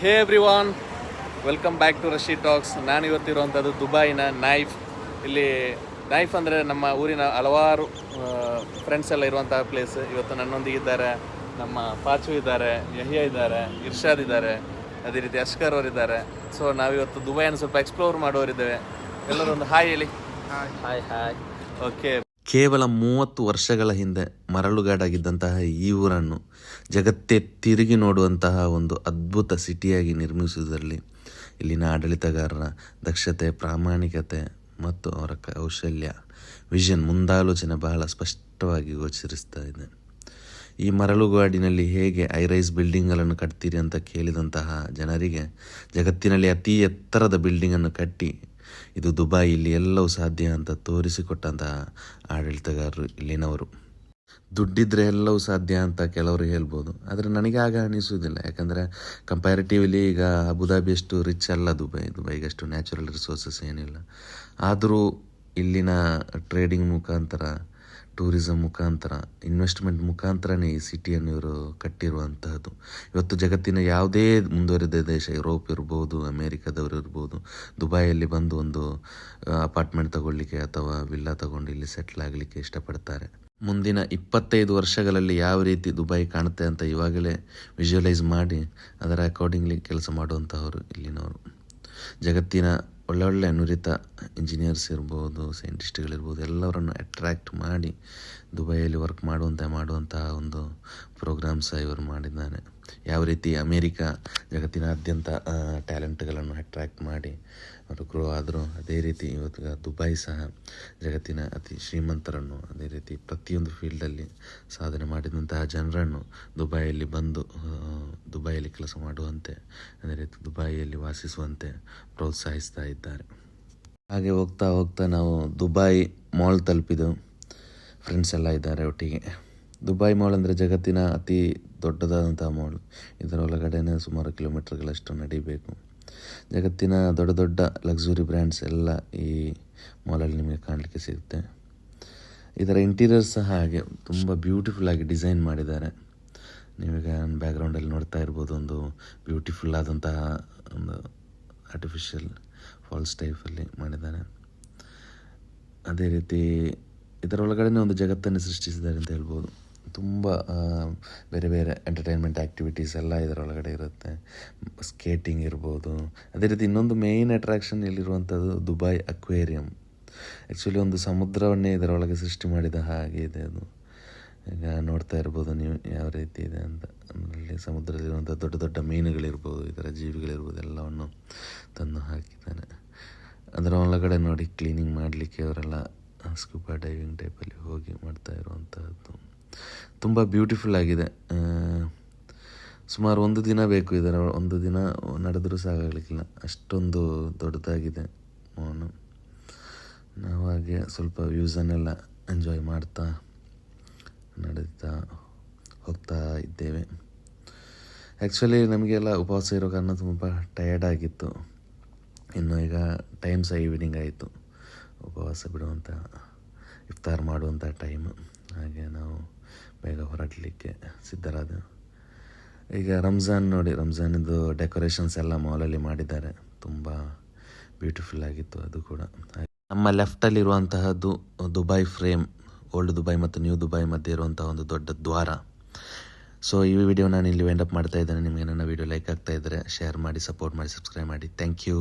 Hey everyone, welcome back to Rashi talks. ನಾನು ಇವತ್ತಿರುವಂಥದ್ದು ದುಬೈನ ನೈಫ್. ಇಲ್ಲಿ ನೈಫ್ ಅಂದರೆ ನಮ್ಮ ಊರಿನ ಹಲವಾರು ಫ್ರೆಂಡ್ಸ್ ಎಲ್ಲ ಇರುವಂತಹ ಪ್ಲೇಸ್. ಇವತ್ತು ನನ್ನೊಂದಿಗಿದ್ದಾರೆ ನಮ್ಮ ಪಾಚು ಇದ್ದಾರೆ, ಯಹಿಯಾ ಇದ್ದಾರೆ, ಇರ್ಷಾದ್ ಇದ್ದಾರೆ, ಅದೇ ರೀತಿ ಅಸ್ಕರ್ ಅವರಿದ್ದಾರೆ. ಸೊ ನಾವಿವತ್ತು ದುಬೈಯನ್ನು ಸ್ವಲ್ಪ ಎಕ್ಸ್ಪ್ಲೋರ್ ಮಾಡೋರಿದ್ದೇವೆ. ಎಲ್ಲರೂ ಒಂದು ಹಾಯ್ ಹೇಳಿ. Hi hi. ಓಕೆ. ಕೇವಲ 30 ವರ್ಷಗಳ ಹಿಂದೆ ಮರಳುಗಾಡಾಗಿದ್ದಂತಹ ಈ ಊರನ್ನು ಜಗತ್ತೇ ತಿರುಗಿ ನೋಡುವಂತಹ ಒಂದು ಅದ್ಭುತ ಸಿಟಿಯಾಗಿ ನಿರ್ಮಿಸುವುದರಲ್ಲಿ ಇಲ್ಲಿನ ಆಡಳಿತಗಾರರ ದಕ್ಷತೆ, ಪ್ರಾಮಾಣಿಕತೆ ಮತ್ತು ಅವರ ಕೌಶಲ್ಯ, ವಿಷನ್, ಮುಂದಾಲೋಚನೆ ಬಹಳ ಸ್ಪಷ್ಟವಾಗಿ ಗೋಚರಿಸ್ತಾ ಇದೆ. ಈ ಮರಳುಗಾಡಿನಲ್ಲಿ ಹೇಗೆ ಐರೈಸ್ ಬಿಲ್ಡಿಂಗ್ಗಳನ್ನು ಕಟ್ತೀರಿ ಅಂತ ಕೇಳಿದಂತಹ ಜನರಿಗೆ ಜಗತ್ತಿನಲ್ಲಿ ಅತಿ ಎತ್ತರದ ಬಿಲ್ಡಿಂಗನ್ನು ಕಟ್ಟಿ ಇದು ದುಬೈ, ಇಲ್ಲಿ ಎಲ್ಲವೂ ಸಾಧ್ಯ ಅಂತ ತೋರಿಸಿಕೊಟ್ಟಂತಹ ಆಡಳಿತಗಾರರು ಇಲ್ಲಿನವರು. ದುಡ್ಡಿದ್ರೆ ಎಲ್ಲವೂ ಸಾಧ್ಯ ಅಂತ ಕೆಲವರು ಹೇಳ್ಬೋದು, ಆದರೆ ನನಗೆ ಆಗ ಅನಿಸುವುದಿಲ್ಲ. ಯಾಕಂದರೆ ಕಂಪ್ಯಾರಿಟಿವ್ಲಿ ಈಗ ಅಬುದಾಬಿಯಷ್ಟು ರಿಚ್ ಅಲ್ಲ ದುಬೈಗಷ್ಟು ನ್ಯಾಚುರಲ್ ರಿಸೋರ್ಸಸ್ ಏನಿಲ್ಲ. ಆದರೂ ಇಲ್ಲಿನ ಟ್ರೇಡಿಂಗ್ ಮುಖಾಂತರ, ಟೂರಿಸಮ್ ಮುಖಾಂತರ, ಇನ್ವೆಸ್ಟ್ಮೆಂಟ್ ಮುಖಾಂತರನೇ ಈ ಸಿಟಿಯನ್ನು ಇವರು ಕಟ್ಟಿರುವಂತಹದ್ದು. ಇವತ್ತು ಜಗತ್ತಿನ ಯಾವುದೇ ಮುಂದುವರಿದ ದೇಶ, ಯುರೋಪ್ ಇರ್ಬೋದು, ಅಮೇರಿಕಾದವರು ಇರ್ಬೋದು, ದುಬೈಯಲ್ಲಿ ಬಂದು ಒಂದು ಅಪಾರ್ಟ್ಮೆಂಟ್ ತಗೊಳ್ಳಿಕ್ಕೆ ಅಥವಾ ವಿಲ್ಲಾ ತಗೊಂಡು ಇಲ್ಲಿ ಸೆಟ್ಲ್ ಆಗಲಿಕ್ಕೆ ಇಷ್ಟಪಡ್ತಾರೆ. ಮುಂದಿನ 25 ವರ್ಷಗಳಲ್ಲಿ ಯಾವ ರೀತಿ ದುಬೈ ಕಾಣುತ್ತೆ ಅಂತ ಇವಾಗಲೇ ವಿಜುವಲೈಸ್ ಮಾಡಿ ಅದರ ಅಕಾರ್ಡಿಂಗ್ಲಿ ಕೆಲಸ ಮಾಡುವಂತಹವರು ಇಲ್ಲಿನವರು. ಜಗತ್ತಿನ ಒಳ್ಳೊಳ್ಳೆ ನುರಿತ ಇಂಜಿನಿಯರ್ಸ್ ಇರ್ಬೋದು, ಸೈಂಟಿಸ್ಟ್ಗಳಿರ್ಬೋದು, ಎಲ್ಲವರನ್ನು ಅಟ್ರ್ಯಾಕ್ಟ್ ಮಾಡಿ ದುಬೈಯಲ್ಲಿ ವರ್ಕ್ ಮಾಡುವಂತಹ ಒಂದು ಪ್ರೋಗ್ರಾಮ್ಸ್ ಇವರು ಮಾಡಿದ್ದಾನೆ. ಯಾವ ರೀತಿ ಅಮೇರಿಕಾ ಜಗತ್ತಿನಾದ್ಯಂತ ಟ್ಯಾಲೆಂಟ್ಗಳನ್ನು ಅಟ್ರ್ಯಾಕ್ಟ್ ಮಾಡಿ ಅವರು ಗ್ರೋ ಆದರೂ, ಅದೇ ರೀತಿ ಇವತ್ತು ದುಬೈ ಸಹ ಜಗತ್ತಿನ ಅತಿ ಶ್ರೀಮಂತರನ್ನು, ಅದೇ ರೀತಿ ಪ್ರತಿಯೊಂದು ಫೀಲ್ಡಲ್ಲಿ ಸಾಧನೆ ಮಾಡಿದಂತಹ ಜನರನ್ನು ದುಬೈಯಲ್ಲಿ ಬಂದು ದುಬೈಯಲ್ಲಿ ಕೆಲಸ ಮಾಡುವಂತೆ, ಅದೇ ರೀತಿ ದುಬೈಯಲ್ಲಿ ವಾಸಿಸುವಂತೆ ಪ್ರೋತ್ಸಾಹಿಸ್ತಾ ಇದ್ದಾರೆ. ಹಾಗೆ ಹೋಗ್ತಾ ಹೋಗ್ತಾ ನಾವು ದುಬೈ ಮಾಲ್ ತಲುಪಿದೆವು. ಫ್ರೆಂಡ್ಸ್ ಎಲ್ಲ ಇದ್ದಾರೆ ಒಟ್ಟಿಗೆ. ದುಬೈ ಮಾಲ್ ಅಂದರೆ ಜಗತ್ತಿನ ಅತಿ ದೊಡ್ಡದಾದಂಥ ಮಾಲ್. ಇದರ ಒಳಗಡೆನೇ ಸುಮಾರು ಕಿಲೋಮೀಟರ್ಗಳಷ್ಟು ನಡಿಬೇಕು. ಜಗತ್ತಿನ ದೊಡ್ಡ ದೊಡ್ಡ ಲಕ್ಸುರಿ ಬ್ರ್ಯಾಂಡ್ಸ್ ಎಲ್ಲ ಈ ಮಾಲಲ್ಲಿ ನಿಮಗೆ ಕಾಣಲಿಕ್ಕೆ ಸಿಗುತ್ತೆ. ಇದರ ಇಂಟೀರಿಯರ್ಸ್ ಸಹ ಹಾಗೆ ತುಂಬ ಬ್ಯೂಟಿಫುಲ್ ಆಗಿ ಡಿಸೈನ್ ಮಾಡಿದ್ದಾರೆ. ನೀವೀಗ ಬ್ಯಾಕ್ಗ್ರೌಂಡಲ್ಲಿ ನೋಡ್ತಾ ಇರ್ಬೋದು, ಒಂದು ಬ್ಯೂಟಿಫುಲ್ ಆದಂತಹ ಒಂದು ಆರ್ಟಿಫಿಷಿಯಲ್ ಫಾಲ್ಸ್ ಟೈಪಲ್ಲಿ ಮಾಡಿದ್ದಾರೆ. ಅದೇ ರೀತಿ ಇದರ ಒಳಗಡೆ ಒಂದು ಜಗತ್ತನ್ನು ಸೃಷ್ಟಿಸಿದ್ದಾರೆ ಅಂತ ಹೇಳ್ಬೋದು. ತುಂಬ ಬೇರೆ ಬೇರೆ ಎಂಟರ್ಟೈನ್ಮೆಂಟ್ ಆ್ಯಕ್ಟಿವಿಟೀಸ್ ಎಲ್ಲ ಇದರೊಳಗಡೆ ಇರುತ್ತೆ. ಸ್ಕೇಟಿಂಗ್ ಇರ್ಬೋದು. ಅದೇ ರೀತಿ ಇನ್ನೊಂದು ಮೇಯ್ನ್ ಅಟ್ರಾಕ್ಷನ್ ಇಲ್ಲಿರುವಂಥದ್ದು ದುಬೈ ಅಕ್ವೇರಿಯಂ. ಆ್ಯಕ್ಚುಲಿ ಒಂದು ಸಮುದ್ರವನ್ನೇ ಇದರೊಳಗೆ ಸೃಷ್ಟಿ ಮಾಡಿದ ಹಾಗೆ ಇದೆ ಅದು. ಈಗ ನೋಡ್ತಾ ಇರ್ಬೋದು ನೀವು ಯಾವ ರೀತಿ ಇದೆ ಅಂತ. ಅದರಲ್ಲಿ ಸಮುದ್ರದಲ್ಲಿರುವಂಥ ದೊಡ್ಡ ದೊಡ್ಡ ಮೀನುಗಳಿರ್ಬೋದು, ಇದರ ಜೀವಿಗಳಿರ್ಬೋದು, ಎಲ್ಲವನ್ನು ತಂದು ಹಾಕಿದ್ದಾನೆ. ಅದರ ಒಳಗಡೆ ನೋಡಿ ಕ್ಲೀನಿಂಗ್ ಮಾಡಲಿಕ್ಕೆ ಅವರೆಲ್ಲ ಸ್ಕೂಬಾ ಡೈವಿಂಗ್ ಟೈಪಲ್ಲಿ ಹೋಗಿ ಮಾಡ್ತಾ ಇರುವಂಥದ್ದು. ತುಂಬ ಬ್ಯೂಟಿಫುಲ್ ಆಗಿದೆ. ಸುಮಾರು ಒಂದು ದಿನ ಬೇಕು, ಇದರ ಒಂದು ದಿನ ನಡೆದರೂ ಸಾಕಾಗಲಿಕ್ಕಿಲ್ಲ, ಅಷ್ಟೊಂದು ದೊಡ್ಡದಾಗಿದೆ ಮೌನ. ನಾವು ಹಾಗೆ ಸ್ವಲ್ಪ ವ್ಯೂಸನ್ನೆಲ್ಲ ಎಂಜಾಯ್ ಮಾಡ್ತಾ ನಡೀತಾ ಹೋಗ್ತಾ ಇದ್ದೇವೆ. ಆ್ಯಕ್ಚುಲಿ ನಮಗೆಲ್ಲ ಉಪವಾಸ ಇರೋ ಕಾರಣ ತುಂಬ ಟಯರ್ಡ್ ಆಗಿತ್ತು. ಇನ್ನು ಈಗ ಟೈಮ್ ಸಹ ಈವ್ನಿಂಗ್ ಆಯಿತು, ಉಪವಾಸ ಬಿಡುವಂಥ, ಇಫ್ತಾರ್ ಮಾಡುವಂಥ ಟೈಮು. ಹಾಗೆ ನಾವು ಬೇಗ ಹೊರಡಲಿಕ್ಕೆ ಸಿದ್ಧರಾದೆವು. ಈಗ ರಂಜಾನ್ ನೋಡಿ, ರಂಜಾನಿದ್ದು ಡೆಕೋರೇಷನ್ಸ್ ಎಲ್ಲ ಮಾಲಲ್ಲಿ ಮಾಡಿದ್ದಾರೆ. ತುಂಬ ಬ್ಯೂಟಿಫುಲ್ ಆಗಿತ್ತು ಅದು ಕೂಡ. ನಮ್ಮ ಲೆಫ್ಟಲ್ಲಿರುವಂತಹದ್ದು ದುಬೈ ಫ್ರೇಮ್, ಓಲ್ಡ್ ದುಬೈ ಮತ್ತು ನ್ಯೂ ದುಬೈ ಮಧ್ಯೆ ಇರುವಂತಹ ಒಂದು ದೊಡ್ಡ ದ್ವಾರ. ಸೊ ಈ ವಿಡಿಯೋ ನಾನು ಇಲ್ಲಿ ವೈಂಡ್ ಅಪ್ ಮಾಡ್ತಾ ಇದ್ದೇನೆ. ನಿಮಗೆ ನನ್ನ ವಿಡಿಯೋ ಲೈಕ್ ಆಗ್ತಾ ಇದ್ದರೆ ಶೇರ್ ಮಾಡಿ, ಸಪೋರ್ಟ್ ಮಾಡಿ, ಸಬ್ಸ್ಕ್ರೈಬ್ ಮಾಡಿ. Thank you.